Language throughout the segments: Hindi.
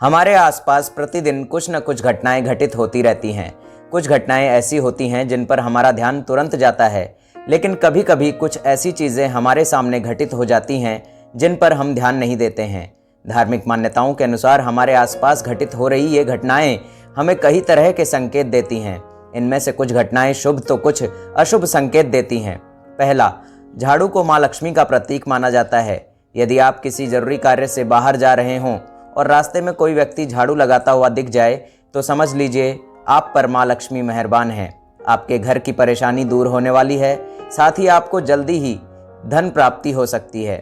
हमारे आसपास प्रतिदिन कुछ न कुछ घटनाएं घटित होती रहती हैं। कुछ घटनाएं ऐसी होती हैं जिन पर हमारा ध्यान तुरंत जाता है, लेकिन कभी कभी कुछ ऐसी चीज़ें हमारे सामने घटित हो जाती हैं जिन पर हम ध्यान नहीं देते हैं। धार्मिक मान्यताओं के अनुसार हमारे आसपास घटित हो रही ये घटनाएं हमें कई तरह के संकेत देती हैं। इनमें से कुछ घटनाएं शुभ तो कुछ अशुभ संकेत देती हैं। पहला, झाड़ू को माँ लक्ष्मी का प्रतीक माना जाता है। यदि आप किसी जरूरी कार्य से बाहर जा रहे हों और रास्ते में कोई व्यक्ति झाड़ू लगाता हुआ दिख जाए तो समझ लीजिए आप पर माँ लक्ष्मी मेहरबान हैं। आपके घर की परेशानी दूर होने वाली है, साथ ही आपको जल्दी ही धन प्राप्ति हो सकती है।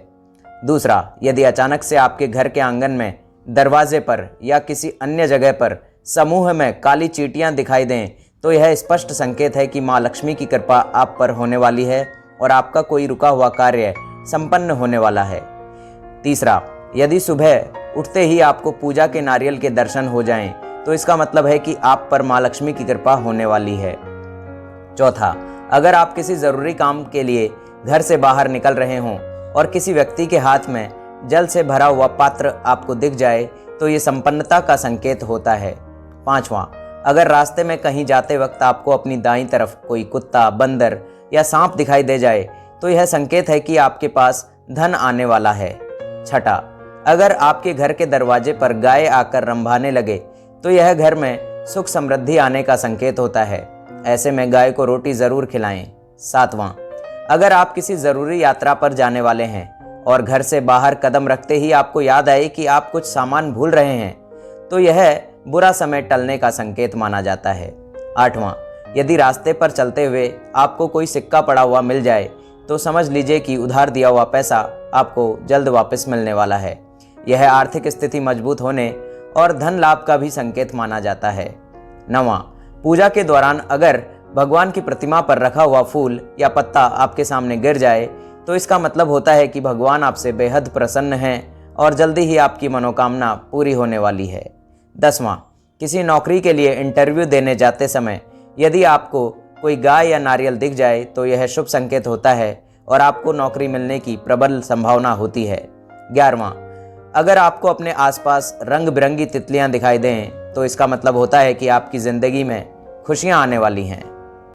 दूसरा, यदि अचानक से आपके घर के आंगन में, दरवाजे पर या किसी अन्य जगह पर समूह में काली चींटियां दिखाई दें तो यह स्पष्ट संकेत है कि माँ लक्ष्मी की कृपा आप पर होने वाली है और आपका कोई रुका हुआ कार्य संपन्न होने वाला है। तीसरा, यदि सुबह उठते ही आपको पूजा के नारियल के दर्शन हो जाएं तो इसका मतलब है कि आप पर माँ लक्ष्मी की कृपा होने वाली है। चौथा, अगर आप किसी ज़रूरी काम के लिए घर से बाहर निकल रहे हों और किसी व्यक्ति के हाथ में जल से भरा हुआ पात्र आपको दिख जाए तो ये संपन्नता का संकेत होता है। पांचवा, अगर रास्ते में कहीं जाते वक्त आपको अपनी दाईं तरफ कोई कुत्ता, बंदर या सांप दिखाई दे जाए तो यह संकेत है कि आपके पास धन आने वाला है। छठा, अगर आपके घर के दरवाजे पर गाय आकर रंभाने लगे तो यह घर में सुख समृद्धि आने का संकेत होता है। ऐसे में गाय को रोटी जरूर खिलाएं। सातवां, अगर आप किसी जरूरी यात्रा पर जाने वाले हैं और घर से बाहर कदम रखते ही आपको याद आए कि आप कुछ सामान भूल रहे हैं तो यह बुरा समय टलने का संकेत माना जाता है। आठवां, यदि रास्ते पर चलते हुए आपको कोई सिक्का पड़ा हुआ मिल जाए तो समझ लीजिए कि उधार दिया हुआ पैसा आपको जल्द वापस मिलने वाला है। यह आर्थिक स्थिति मजबूत होने और धन लाभ का भी संकेत माना जाता है। नवां, पूजा के दौरान अगर भगवान की प्रतिमा पर रखा हुआ फूल या पत्ता आपके सामने गिर जाए तो इसका मतलब होता है कि भगवान आपसे बेहद प्रसन्न हैं और जल्दी ही आपकी मनोकामना पूरी होने वाली है। 10वां, किसी नौकरी के लिए इंटरव्यू देने जाते समय यदि आपको कोई गाय या नारियल दिख जाए तो यह शुभ संकेत होता है और आपको नौकरी मिलने की प्रबल संभावना होती है। 11वां, अगर आपको अपने आसपास रंग बिरंगी तितलियां दिखाई दें तो इसका मतलब होता है कि आपकी ज़िंदगी में खुशियां आने वाली हैं।